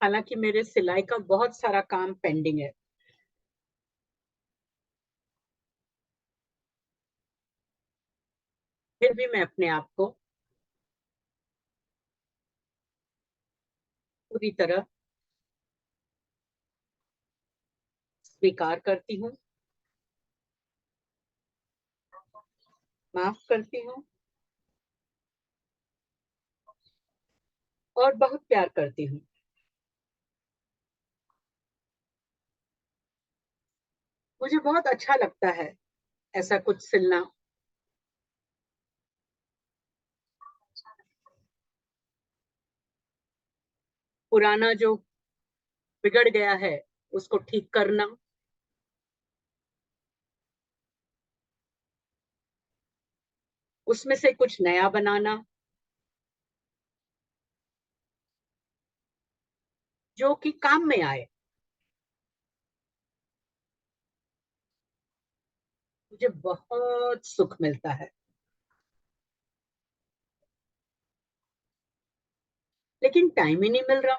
हालांकि मेरे सिलाई का बहुत सारा काम पेंडिंग है। फिर भी मैं अपने आप को पूरी तरह स्वीकार करती हूँ, माफ करती हूँ और बहुत प्यार करती हूँ। मुझे बहुत अच्छा लगता है ऐसा कुछ सिलना। पुराना जो बिगड़ गया है उसको ठीक करना, उसमें से कुछ नया बनाना जो कि काम में आए। मुझे बहुत सुख मिलता है, लेकिन टाइम ही नहीं मिल रहा।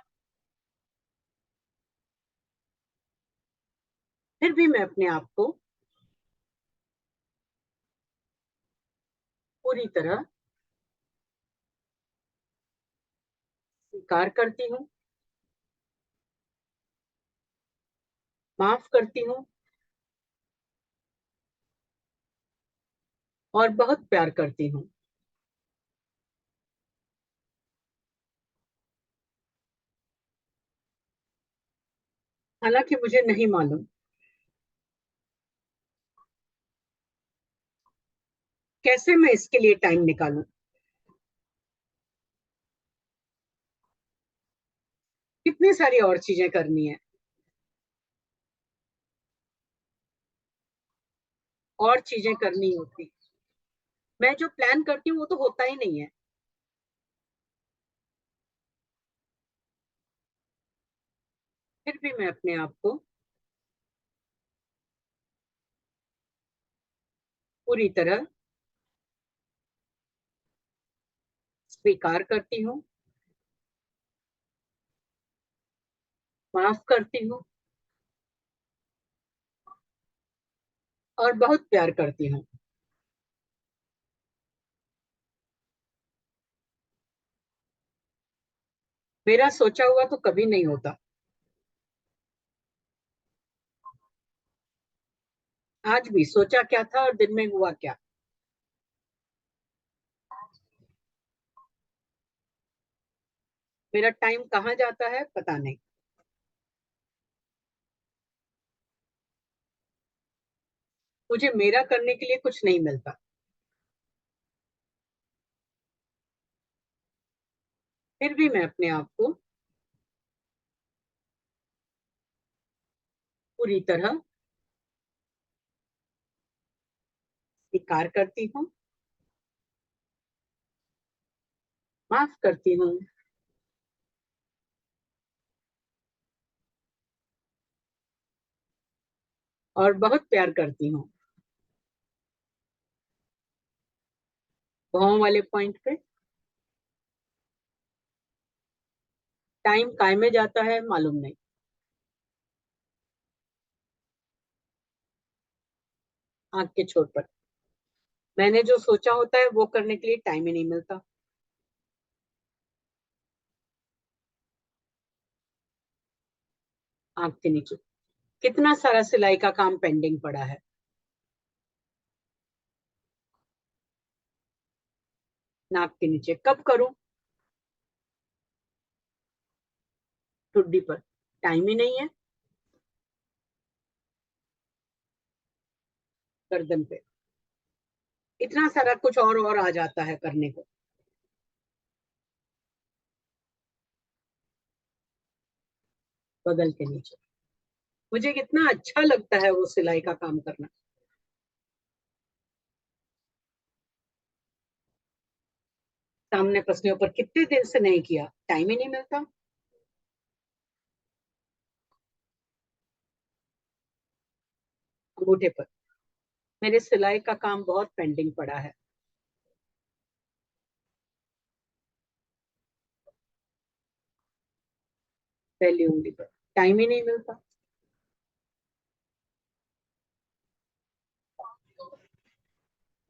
फिर भी मैं अपने आप को पूरी तरह स्वीकार करती हूँ, माफ करती हूँ और बहुत प्यार करती हूँ। हालांकि मुझे नहीं मालूम कैसे मैं इसके लिए टाइम निकालूं। कितनी सारी और चीजें करनी है, और चीजें करनी होती। मैं जो प्लान करती हूँ वो तो होता ही नहीं है। फिर भी मैं अपने आप को पूरी तरह स्वीकार करती हूँ, माफ करती हूँ और बहुत प्यार करती हूँ। मेरा सोचा हुआ तो कभी नहीं होता। आज भी सोचा क्या था और दिन में हुआ क्या। मेरा टाइम कहाँ जाता है पता नहीं। मुझे मेरा करने के लिए कुछ नहीं मिलता। फिर भी मैं अपने आप को पूरी तरह स्वीकार करती हूँ, माफ करती हूँ और बहुत प्यार करती हूँ। भाव वाले पॉइंट पे टाइम काय में जाता है मालूम नहीं। आंख के छोर पर मैंने जो सोचा होता है वो करने के लिए टाइम ही नहीं मिलता। आंख के नीचे कितना सारा सिलाई का काम पेंडिंग पड़ा है। नाक के नीचे कब करूं। ठुड्डी पर टाइम ही नहीं है। गर्दन पे इतना सारा कुछ और आ जाता है करने को। बगल के नीचे मुझे कितना अच्छा लगता है वो सिलाई का काम करना। सामने पसलियों पर कितने दिन से नहीं किया, टाइम ही नहीं मिलता। अंगूठे पर मेरे सिलाई का काम बहुत पेंडिंग पड़ा है। पहली उंगली पर टाइम ही नहीं मिलता।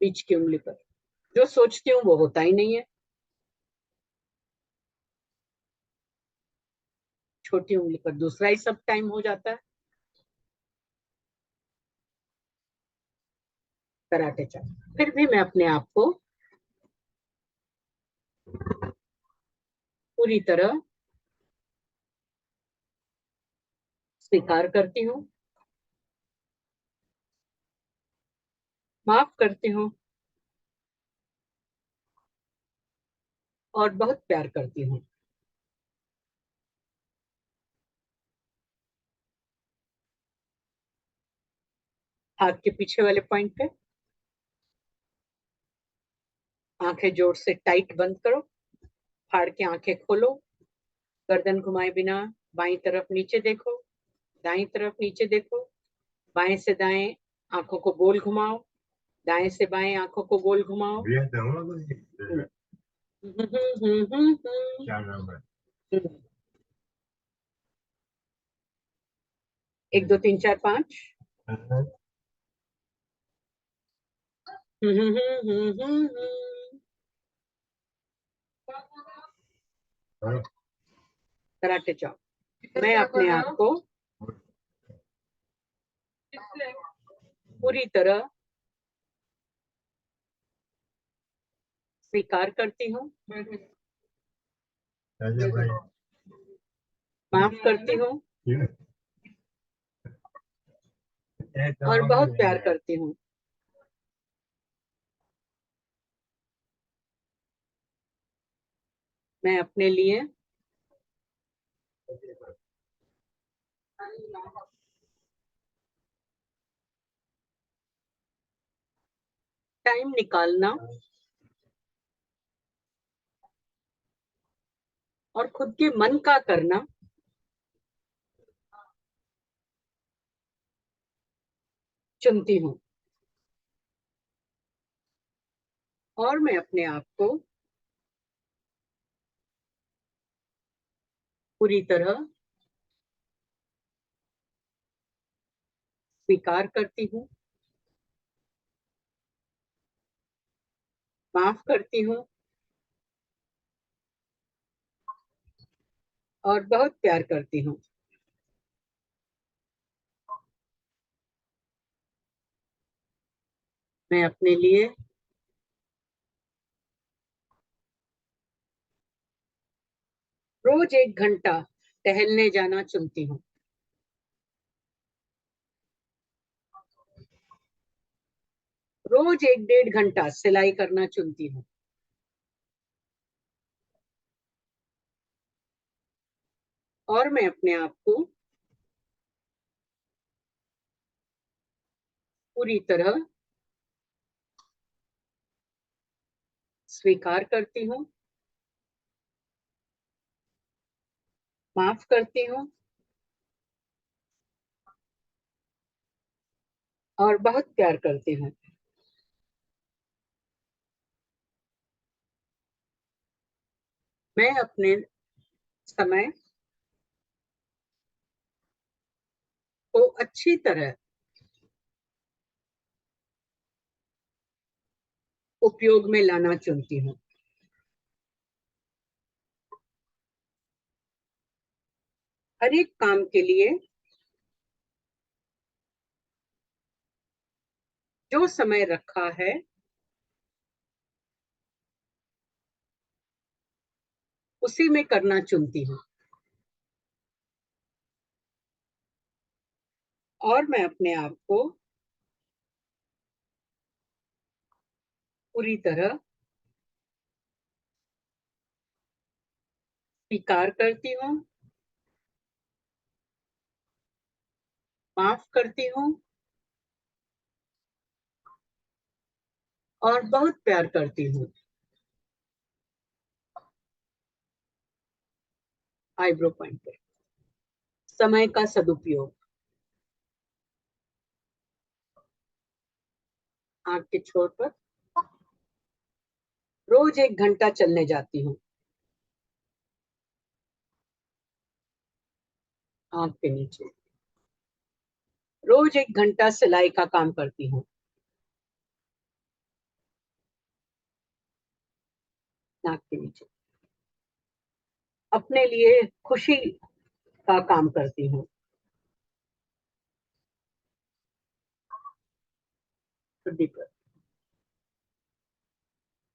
बीच की उंगली पर जो सोचती हूँ वो होता ही नहीं है। छोटी उंगली पर दूसरा ही सब टाइम हो जाता है। Karate chop. फिर भी मैं अपने आप को पूरी तरह स्वीकार करती हूँ, माफ करती हूँ और बहुत प्यार करती हूँ। हाथ के पीछे वाले पॉइंट पे आंखें जोर से टाइट बंद करो, फाड़ के आंखें खोलो, गर्दन घुमाए बिना बाईं तरफ नीचे देखो, दाईं तरफ नीचे देखो, बाएं से दाएं आंखों को गोल घुमाओ, दाएं से बाएं आंखों को गोल घुमाओ। क्या नाम है? 1 2 3 4 5। Karate chop. मैं अपने आप को पूरी तरह स्वीकार करती हूँ, माफ करती हूँ और बहुत प्यार करती हूँ। मैं अपने लिए टाइम निकालना और खुद के मन का करना चुनती हूँ। और मैं अपने आप को पूरी तरह स्वीकार करती हूँ, माफ करती हूँ और बहुत प्यार करती हूँ। मैं अपने लिए रोज 1 घंटा टहलने जाना चुनती हूँ। रोज 1 1.5 घंटा सिलाई करना चुनती हूँ। और मैं अपने आप को पूरी तरह स्वीकार करती हूँ, माफ करती हूँ और बहुत प्यार करती हूँ। मैं अपने समय को अच्छी तरह उपयोग में लाना चुनती हूँ। हर एक काम के लिए जो समय रखा है उसी में करना चुनती हूँ। और मैं अपने आप को पूरी तरह स्वीकार करती हूँ, माफ करती हूँ और बहुत प्यार करती हूँ। आईब्रो पॉइंट पे समय का सदुपयोग। आंख के छोर पर रोज 1 घंटा चलने जाती हूँ। आंख के नीचे। रोज 1 घंटा सिलाई का काम करती हूँ। नाक के नीचे। अपने लिए खुशी का काम करती हूँ। हड्डी पर।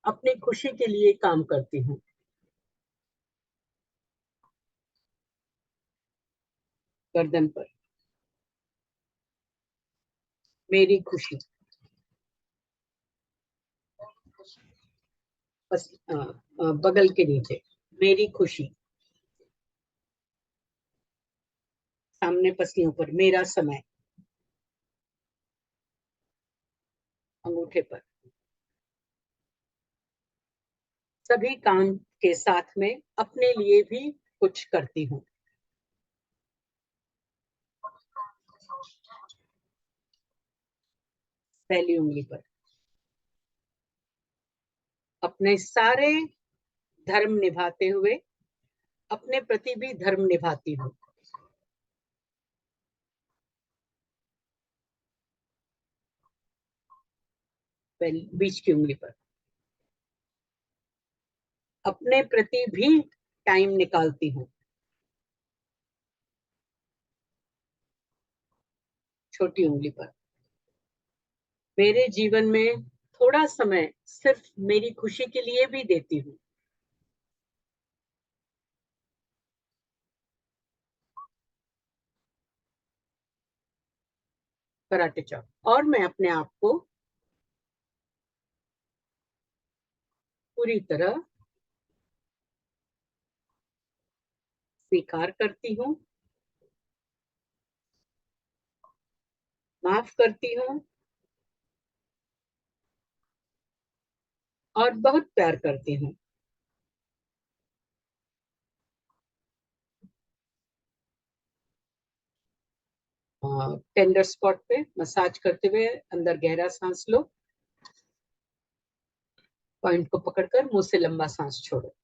अपनी खुशी के लिए काम करती हूँ। गर्दन पर। मेरी खुशी। बगल के नीचे। मेरी खुशी। सामने पसलियों पर। मेरा समय। अंगूठे पर। सभी काम के साथ में अपने लिए भी कुछ करती हूँ। पहली उंगली पर। अपने सारे धर्म निभाते हुए अपने प्रति भी धर्म निभाती हूँ। बीच की उंगली पर। अपने प्रति भी टाइम निकालती हूँ। छोटी उंगली पर। मेरे जीवन में थोड़ा समय सिर्फ मेरी खुशी के लिए भी देती हूँ। कराटे चौक। और मैं अपने आप को पूरी तरह स्वीकार करती हूँ। माफ करती हूँ। और बहुत प्यार करती हूँ। टेंडर स्पॉट पे मसाज करते हुए अंदर गहरा सांस लो। पॉइंट को पकड़कर मुंह से लंबा सांस छोड़ो।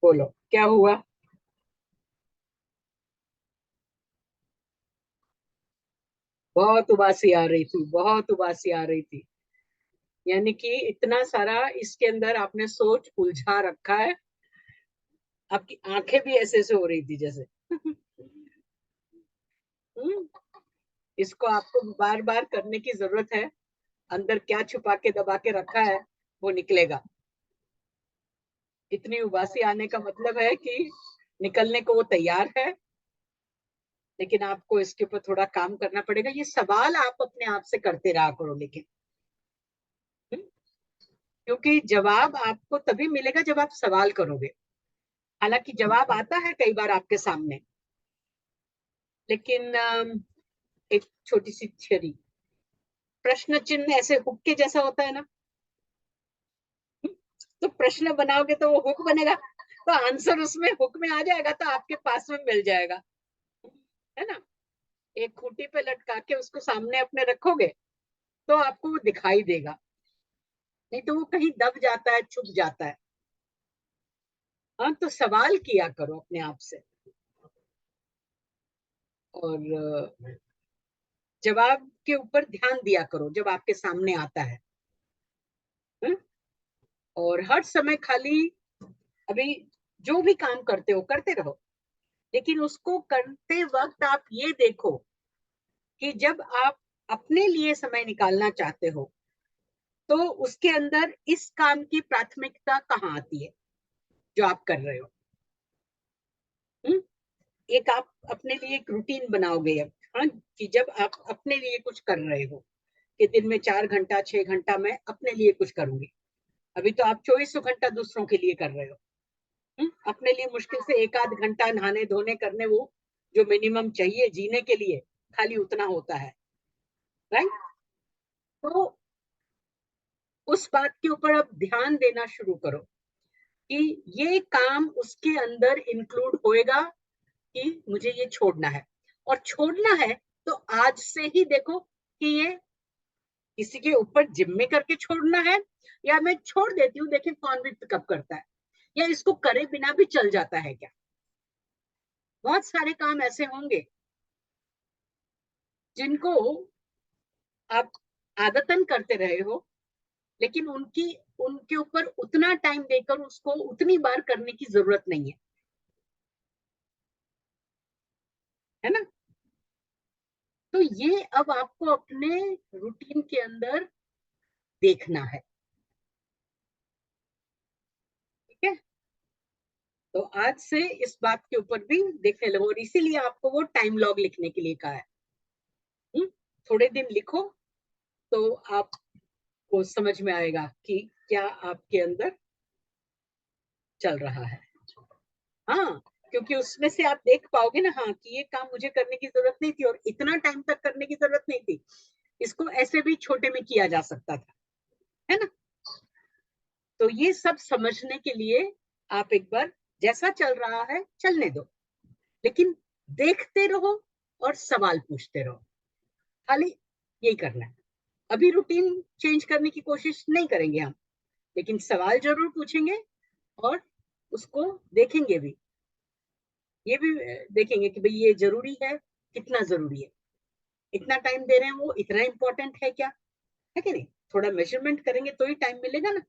बोलो क्या हुआ। बहुत उबासी आ रही थी, बहुत उबासी आ रही थी। यानी कि इतना सारा इसके अंदर आपने सोच उलझा रखा है। आपकी आंखें भी ऐसे ऐसे हो रही थी जैसे। हम्म, इसको आपको बार बार करने की जरूरत है। अंदर क्या छुपा के दबा के रखा है वो निकलेगा। इतनी उबासी आने का मतलब है कि निकलने को वो तैयार है। लेकिन आपको इसके ऊपर थोड़ा काम करना पड़ेगा। ये सवाल आप अपने आप से करते रहा करो लेकिन। हम्म, क्योंकि जवाब आपको तभी मिलेगा जब आप सवाल करोगे। हालांकि जवाब आता है कई बार आपके सामने। लेकिन एक छोटी सी थ्योरी। प्रश्न चिन्ह ऐसे हुक के जैसा होता है ना। तो प्रश्न बनाओगे तो वो हुक बनेगा। तो आंसर उसमें हुक में आ जाएगा तो आपके पास में मिल जाएगा। है ना। एक खूंटी पे लटका के उसको सामने अपने रखोगे तो आपको वो दिखाई देगा। नहीं तो वो कहीं दब जाता है, छुप जाता है। हाँ तो सवाल किया करो अपने आप से। और जवाब के ऊपर ध्यान दिया करो जब आपके सामने आता है। हाँ? और हर समय खाली अभी जो भी काम करते हो करते रहो। लेकिन उसको करते वक्त आप ये देखो कि जब आप अपने लिए समय निकालना चाहते हो तो उसके अंदर इस काम की प्राथमिकता कहाँ आती है जो आप कर रहे हो। हुँ? एक आप अपने लिए एक रूटीन बनाओगे अब। हाँ, कि जब आप अपने लिए कुछ कर रहे हो कि दिन में 4 घंटा 6 घंटा मैं अपने लिए कुछ करूंगी। अभी तो आप चौबीसों घंटा दूसरों के लिए कर रहे हो। अपने लिए मुश्किल से एक आध घंटा नहाने धोने करने वो जो मिनिमम चाहिए जीने के लिए खाली उतना होता है। राइट। तो उस बात के ऊपर अब ध्यान देना शुरू करो कि ये काम उसके अंदर इंक्लूड होएगा कि मुझे ये छोड़ना है, और छोड़ना है तो आज से ही देखो कि ये किसी के ऊपर जिम्मे करके छोड़ना है, या मैं छोड़ देती हूँ देखें कौन भी पिकअप करता है, या इसको करे बिना भी चल जाता है क्या। बहुत सारे काम ऐसे होंगे जिनको आप आदतन करते रहे हो, लेकिन उनके ऊपर उतना टाइम देकर उसको उतनी बार करने की जरूरत नहीं है ना। तो ये अब आपको अपने रूटीन के अंदर देखना है, ठीक है। तो आज से इस बात के ऊपर भी देखने लगो, और इसीलिए आपको वो टाइम लॉग लिखने के लिए कहा है। थोड़े दिन लिखो तो आपको समझ में आएगा कि क्या आपके अंदर चल रहा है। हाँ, क्योंकि उसमें से आप देख पाओगे ना, हाँ कि ये काम मुझे करने की जरूरत नहीं थी और इतना टाइम तक करने की जरूरत नहीं थी, इसको ऐसे भी छोटे में किया जा सकता था, है ना। तो ये सब समझने के लिए आप एक बार जैसा चल रहा है चलने दो, लेकिन देखते रहो और सवाल पूछते रहो, खाली यही करना है। अभी रूटीन चेंज करने की कोशिश नहीं करेंगे हम, लेकिन सवाल जरूर पूछेंगे और उसको देखेंगे भी, ये भी देखेंगे कि भाई ये जरूरी है, कितना जरूरी है, इतना टाइम दे रहे हैं वो इतना इंपॉर्टेंट है क्या, है कि नहीं। थोड़ा मेजरमेंट करेंगे तो ही टाइम मिलेगा ना।